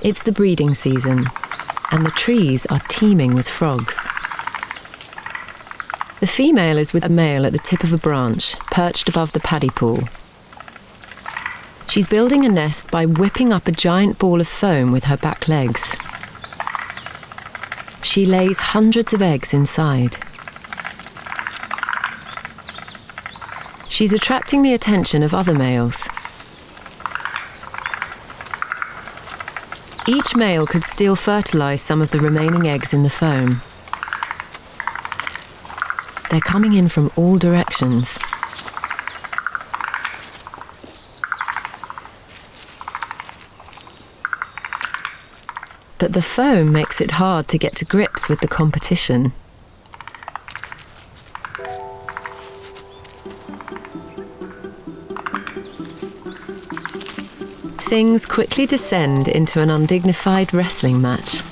It's the breeding season, and the trees are teeming with frogs. The female is with a male at the tip of a branch, perched above the paddy pool. She's building a nest by whipping up a giant ball of foam with her back legs. She lays hundreds of eggs inside. She's attracting the attention of other males. Each male could still fertilize some of the remaining eggs in the foam. They're coming in from all directions. But the foam makes it hard to get to grips with the competition. Things quickly descend into an undignified wrestling match.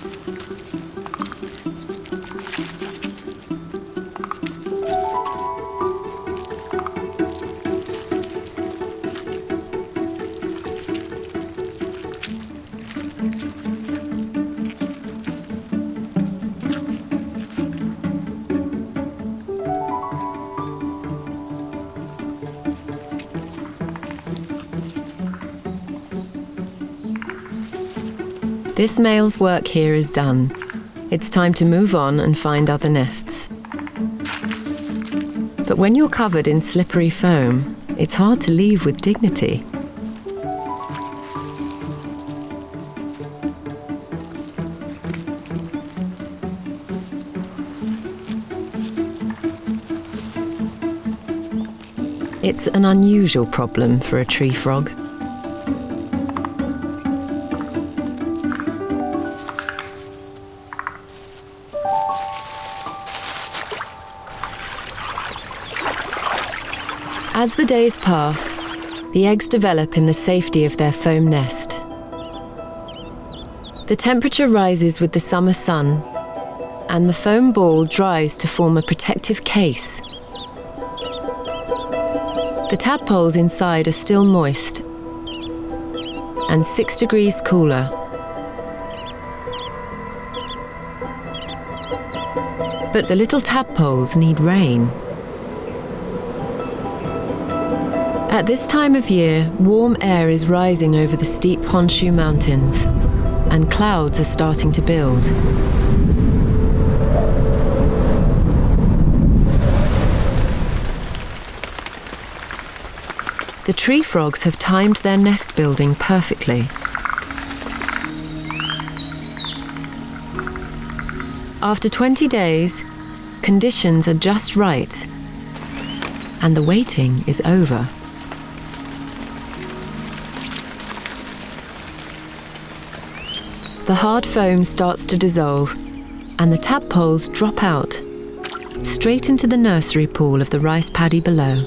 This male's work here is done. It's time to move on and find other nests. But when you're covered in slippery foam, it's hard to leave with dignity. It's an unusual problem for a tree frog. As the days pass, the eggs develop in the safety of their foam nest. The temperature rises with the summer sun, and the foam ball dries to form a protective case. The tadpoles inside are still moist and 6 degrees cooler. But the little tadpoles need rain. At this time of year, warm air is rising over the steep Honshu Mountains, and clouds are starting to build. The tree frogs have timed their nest building perfectly. After 20 days, conditions are just right, and the waiting is over. The hard foam starts to dissolve, and the tadpoles drop out, straight into the nursery pool of the rice paddy below.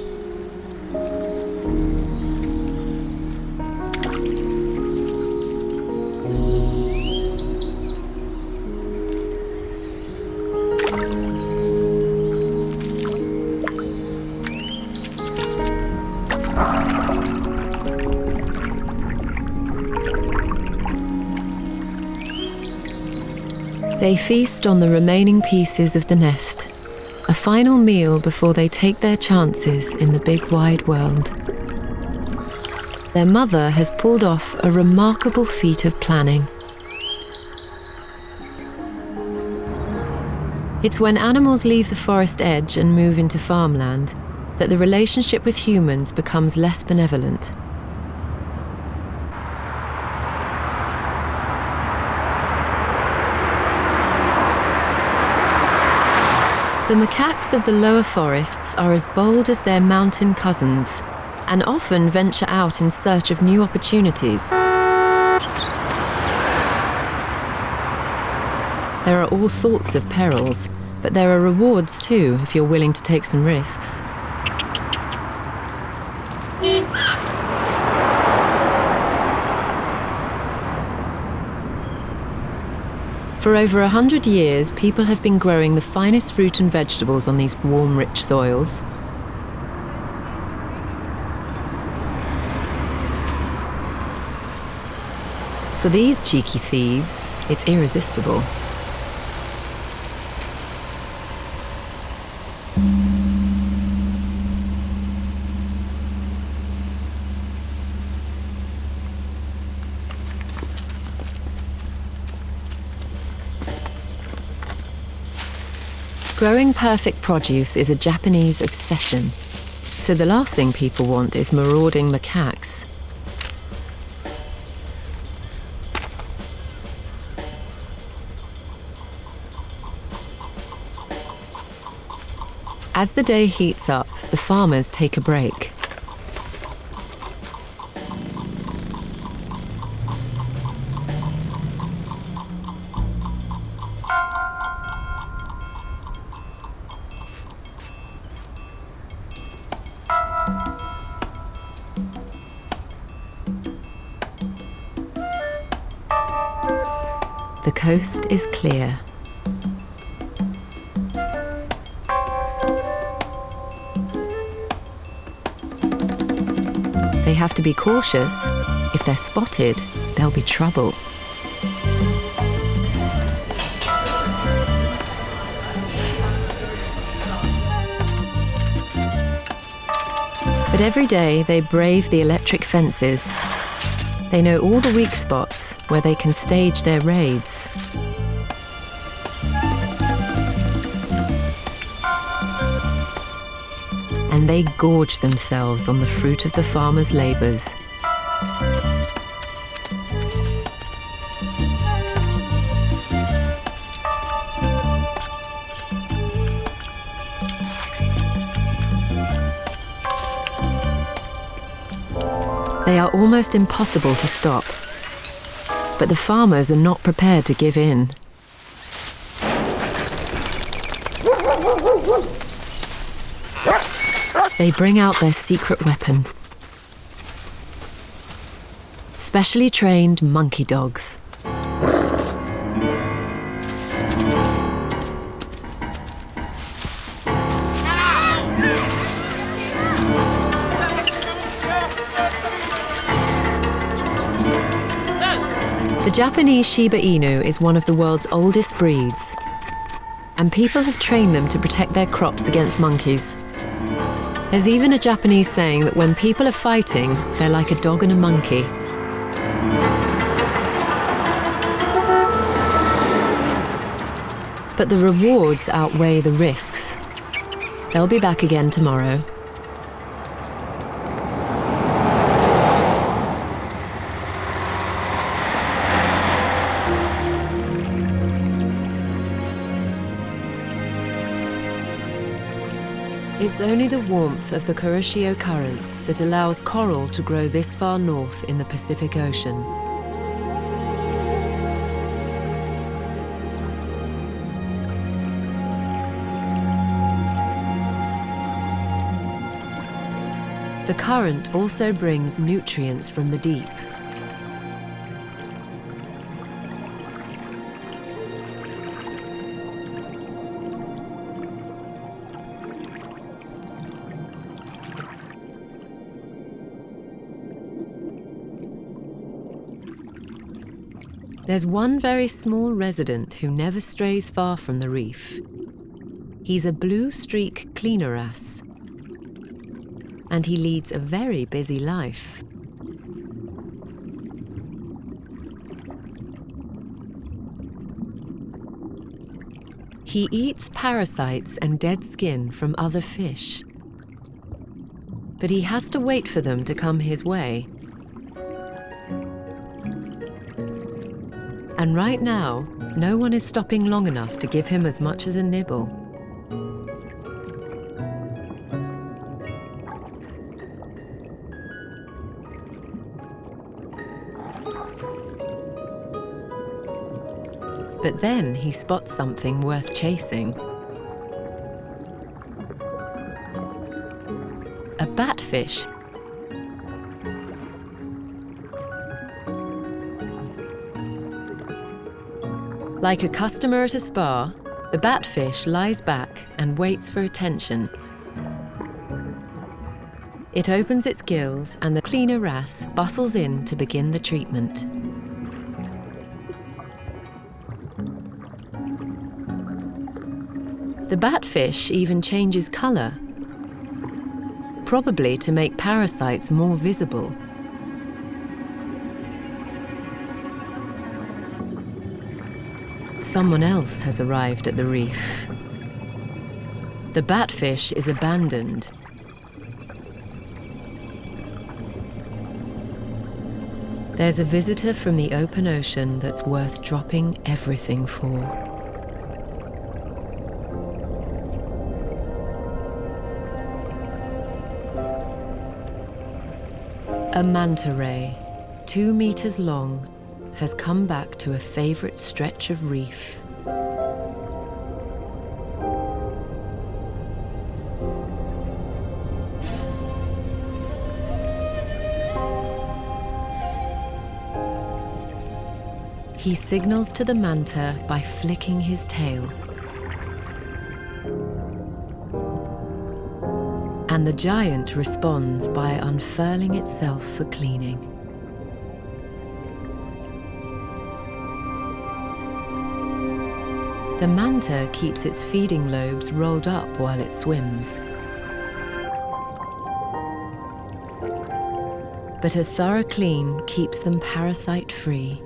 They feast on the remaining pieces of the nest, a final meal before they take their chances in the big wide world. Their mother has pulled off a remarkable feat of planning. It's when animals leave the forest edge and move into farmland that the relationship with humans becomes less benevolent. The macaques of the lower forests are as bold as their mountain cousins, and often venture out in search of new opportunities. There are all sorts of perils, but there are rewards too if you're willing to take some risks. For over 100 years, people have been growing the finest fruit and vegetables on these warm, rich soils. For these cheeky thieves, it's irresistible. Growing perfect produce is a Japanese obsession, so the last thing people want is marauding macaques. As the day heats up, the farmers take a break. The coast is clear. They have to be cautious. If they're spotted, there'll be trouble. But every day they brave the electric fences. They know all the weak spots where they can stage their raids. And they gorge themselves on the fruit of the farmers' labours. They are almost impossible to stop, but the farmers are not prepared to give in. They bring out their secret weapon. Specially trained monkey dogs. The Japanese Shiba Inu is one of the world's oldest breeds, and people have trained them to protect their crops against monkeys. There's even a Japanese saying that when people are fighting, they're like a dog and a monkey. But the rewards outweigh the risks. They'll be back again tomorrow. It's only the warmth of the Kuroshio Current that allows coral to grow this far north in the Pacific Ocean. The current also brings nutrients from the deep. There's one very small resident who never strays far from the reef. He's a blue streak cleaner wrasse, and he leads a very busy life. He eats parasites and dead skin from other fish, but he has to wait for them to come his way. And right now, no one is stopping long enough to give him as much as a nibble. But then he spots something worth chasing. A batfish. Like a customer at a spa, the batfish lies back and waits for attention. It opens its gills and the cleaner wrasse bustles in to begin the treatment. The batfish even changes colour, probably to make parasites more visible. Someone else has arrived at the reef. The batfish is abandoned. There's a visitor from the open ocean that's worth dropping everything for. A manta ray, 2 meters long, has come back to a favorite stretch of reef. He signals to the manta by flicking his tail. And the giant responds by unfurling itself for cleaning. The manta keeps its feeding lobes rolled up while it swims. But a thorough clean keeps them parasite-free.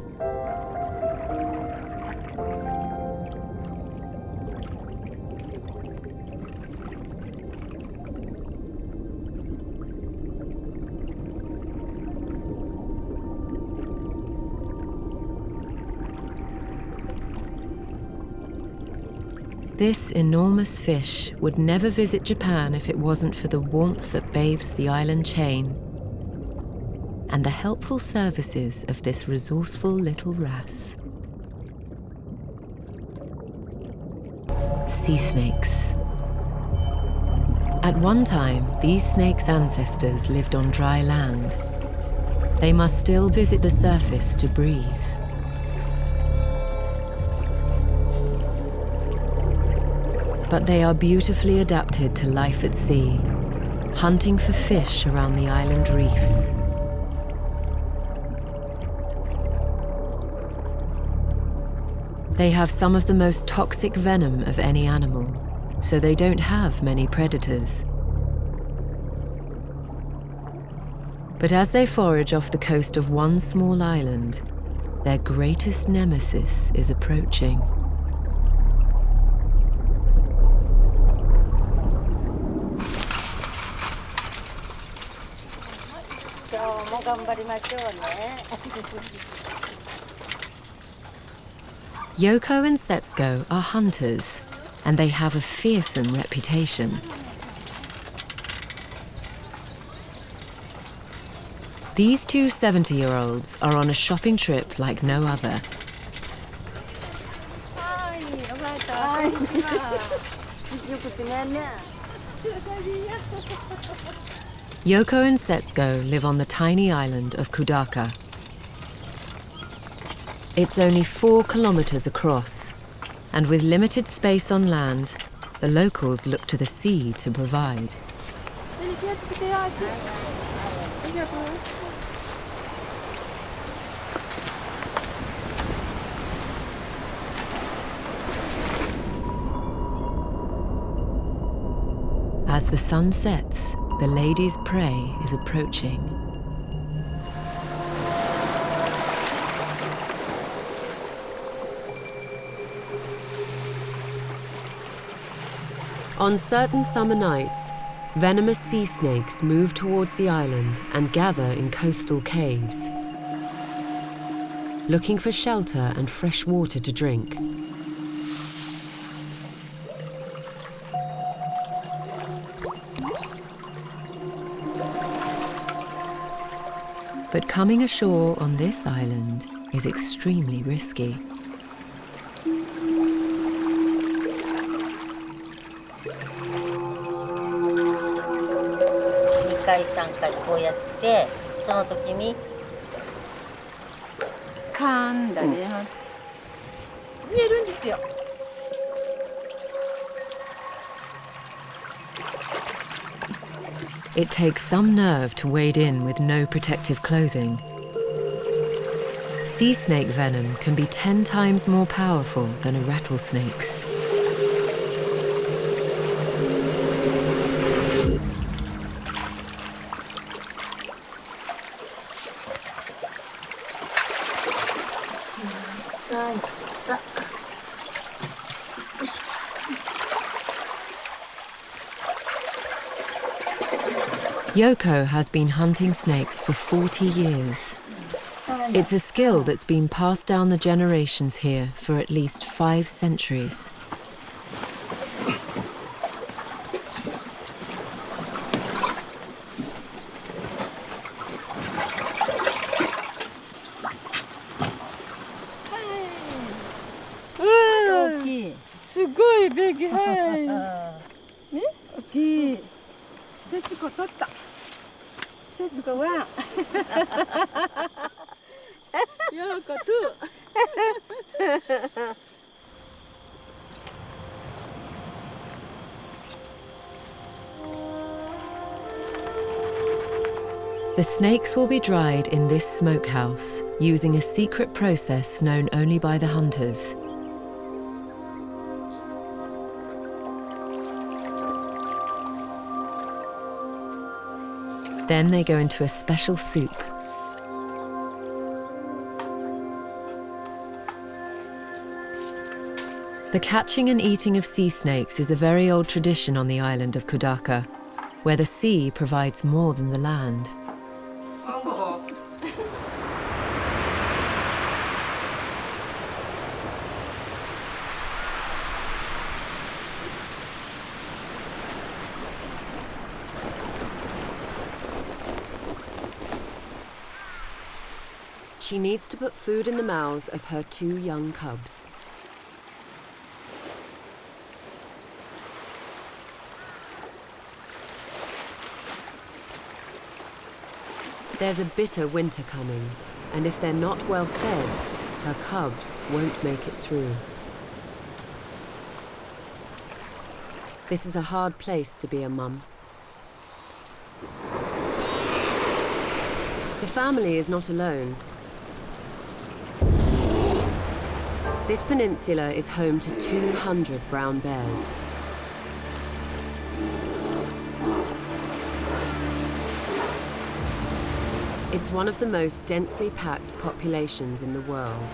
This enormous fish would never visit Japan if it wasn't for the warmth that bathes the island chain and the helpful services of this resourceful little wrasse. Sea snakes. At one time, these snakes' ancestors lived on dry land. They must still visit the surface to breathe. But they are beautifully adapted to life at sea, hunting for fish around the island reefs. They have some of the most toxic venom of any animal, so they don't have many predators. But as they forage off the coast of one small island, their greatest nemesis is approaching. Yoko and Setsuko are hunters, and they have a fearsome reputation. These two 70-year-olds are on a shopping trip like no other. Yoko and Setsuko live on the tiny island of Kudaka. It's only 4 kilometers across, and with limited space on land, the locals look to the sea to provide. As the sun sets, the lady's prey is approaching. On certain summer nights, venomous sea snakes move towards the island and gather in coastal caves, looking for shelter and fresh water to drink. But coming ashore on this island is extremely risky. It takes some nerve to wade in with no protective clothing. Sea snake venom can be 10 times more powerful than a rattlesnake's. Yoko has been hunting snakes for 40 years. It's a skill that's been passed down the generations here for at least 5 centuries. The snakes will be dried in this smokehouse using a secret process known only by the hunters. Then they go into a special soup. The catching and eating of sea snakes is a very old tradition on the island of Kudaka, where the sea provides more than the land. She needs to put food in the mouths of her 2 young cubs. There's a bitter winter coming, and if they're not well fed, her cubs won't make it through. This is a hard place to be a mum. The family is not alone. This peninsula is home to 200 brown bears. It's one of the most densely packed populations in the world.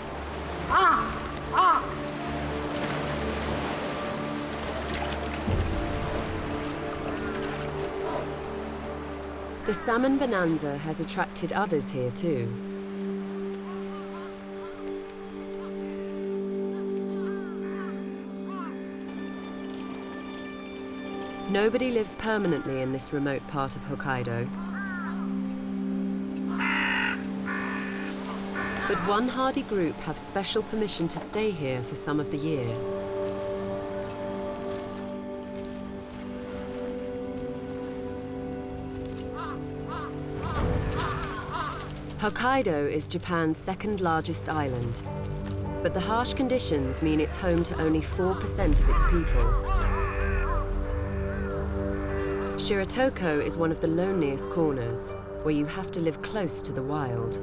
The salmon bonanza has attracted others here too. Nobody lives permanently in this remote part of Hokkaido. But one hardy group have special permission to stay here for some of the year. Hokkaido is Japan's 2nd largest island, but the harsh conditions mean it's home to only 4% of its people. Shiratoko is one of the loneliest corners, where you have to live close to the wild.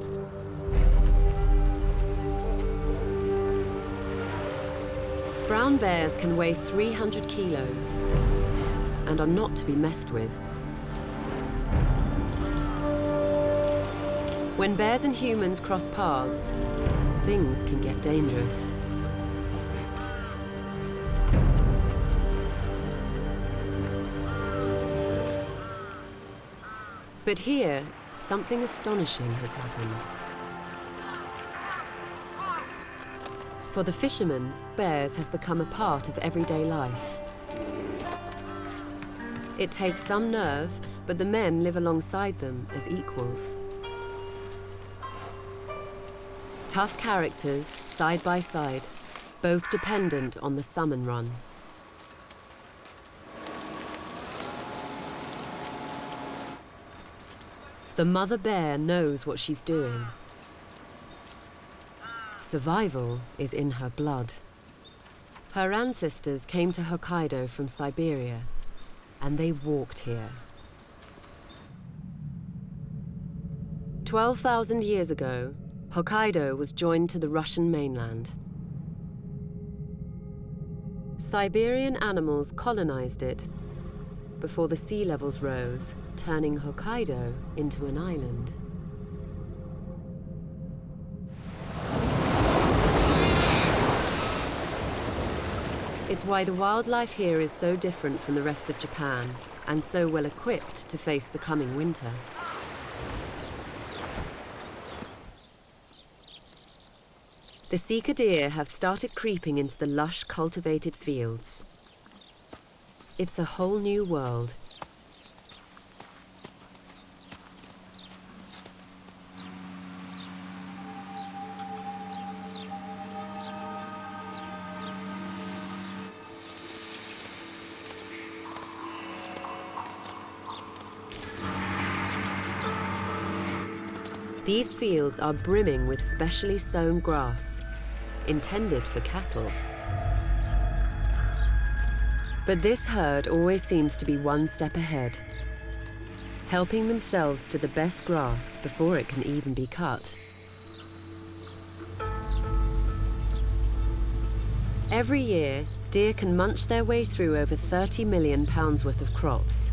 Brown bears can weigh 300 kilos and are not to be messed with. When bears and humans cross paths, things can get dangerous. But here, something astonishing has happened. For the fishermen, bears have become a part of everyday life. It takes some nerve, but the men live alongside them as equals. Tough characters, side by side, both dependent on the salmon run. The mother bear knows what she's doing. Survival is in her blood. Her ancestors came to Hokkaido from Siberia, and they walked here. 12,000 years ago, Hokkaido was joined to the Russian mainland. Siberian animals colonized it before the sea levels rose, turning Hokkaido into an island. It's why the wildlife here is so different from the rest of Japan and so well equipped to face the coming winter. The sika deer have started creeping into the lush cultivated fields. It's a whole new world. These fields are brimming with specially sown grass, intended for cattle. But this herd always seems to be one step ahead, helping themselves to the best grass before it can even be cut. Every year, deer can munch their way through over 30 million pounds worth of crops.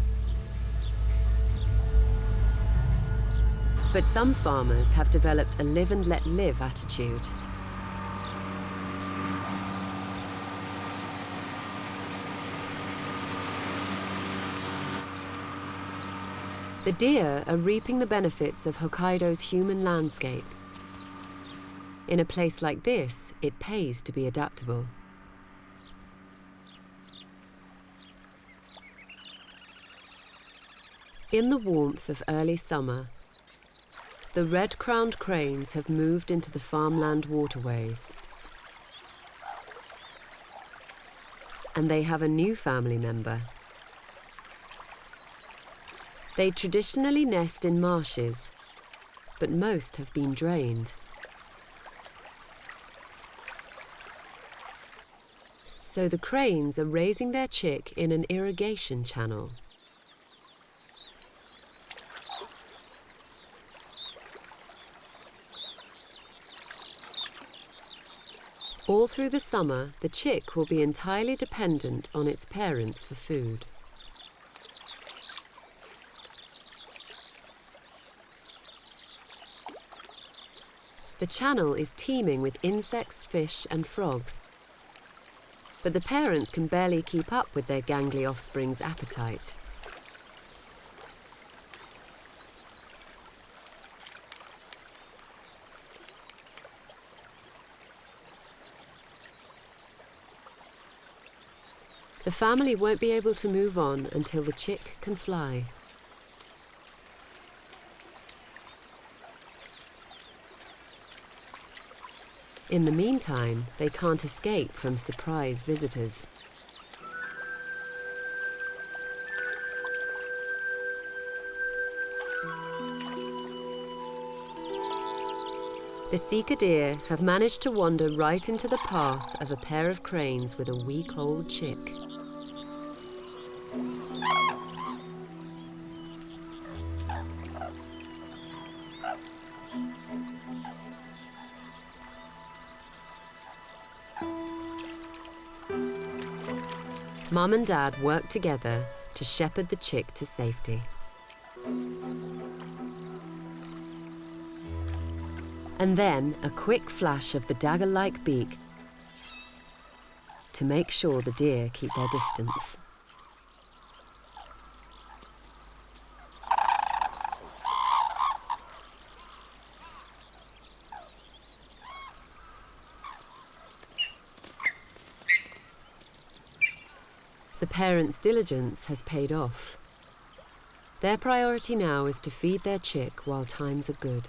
But some farmers have developed a live and let live attitude. The deer are reaping the benefits of Hokkaido's human landscape. In a place like this, it pays to be adaptable. In the warmth of early summer, the red-crowned cranes have moved into the farmland waterways. And they have a new family member. They traditionally nest in marshes, but most have been drained. So the cranes are raising their chick in an irrigation channel. All through the summer, the chick will be entirely dependent on its parents for food. The channel is teeming with insects, fish, and frogs. But the parents can barely keep up with their gangly offspring's appetite. The family won't be able to move on until the chick can fly. In the meantime, they can't escape from surprise visitors. The sika deer have managed to wander right into the path of a pair of cranes with a week-old chick. Mum and Dad work together to shepherd the chick to safety. And then a quick flash of the dagger-like beak to make sure the deer keep their distance. The parents' diligence has paid off. Their priority now is to feed their chick while times are good.